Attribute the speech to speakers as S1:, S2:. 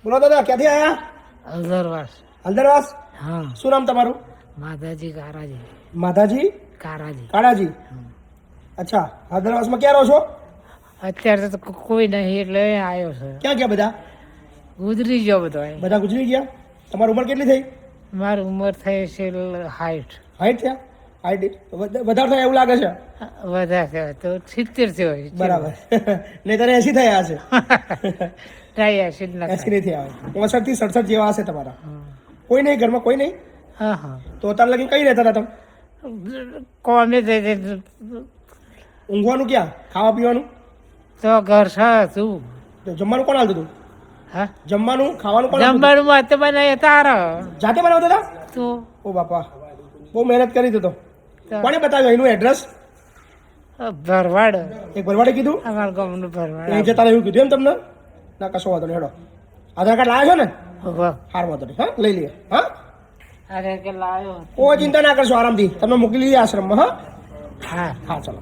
S1: બોલો દાદા, ક્યાંથી આયા?
S2: હલદરવાસ.
S1: હલદરવાસ.
S2: હા.
S1: શું નામ તમારું?
S2: માધાજી કારાજી.
S1: માધાજી
S2: કારાજી.
S1: કાળાજી. અચ્છા, હલદરવાસમાં ક્યાં રહો છો?
S2: અત્યારે તો કોઈ નહીં એટલે આવ્યો છે.
S1: ક્યાં ગયા બધા?
S2: ગુજરી ગયો બધો.
S1: બધા ગુજરી ગયા. તમારી ઉંમર કેટલી થઈ?
S2: મારી ઉંમર થઈ છે 60.
S1: હાઈટ થયા? હાઈટ વધારે થાય એવું લાગે છે.
S2: વધારે તો 70 થયો હોય.
S1: બરાબર. નહીં તારે 80 થયા હશે.
S2: નહીં 80 ના
S1: 80 નહીં થયા હોય. 65 થી 67 જેવા હશે તમારા. કોઈ નહીં ઘરમાં? કોઈ નહીં?
S2: હા હા.
S1: તો અત્યારે લગી કઈ રહેતા હતા તમે?
S2: કોમે
S1: ઊંઘવાનું ક્યાં? ખાવા પીવાનું?
S2: તો ઘર છે તું.
S1: તો જમવાનું કોણ હાલતું હતું?
S2: હા.
S1: જમવાનું ખાવાનું કોણ હાલતું હતું?
S2: જમવાનું મત બનાવે તારો
S1: જાતે બનાવતા હતા?
S2: તું.
S1: ઓ બાપા, બહુ મહેનત કરી તો.
S2: તો
S1: કોને બતાવ્યું એનું એડ્રેસ?
S2: ભરવાડ.
S1: એક ભરવાડે કીધું?
S2: અમારા ગામનું ભરવાડ.
S1: એ જતા એવું કીધું એમ તમને? ના કશો વાંધો નહીં, હેડો. આધાર કાર્ડ લાવ્યો છો ને?
S2: વાહ.
S1: હાર વાંધો નહીં, હા લઈ લઈએ. હા,
S2: અરે કે લાયો.
S1: કોઈ ચિંતા ના કરશો, આરામથી તમને મોકલી લઈએ આશ્રમમાં. હા
S2: હા.
S1: હા, ચલો.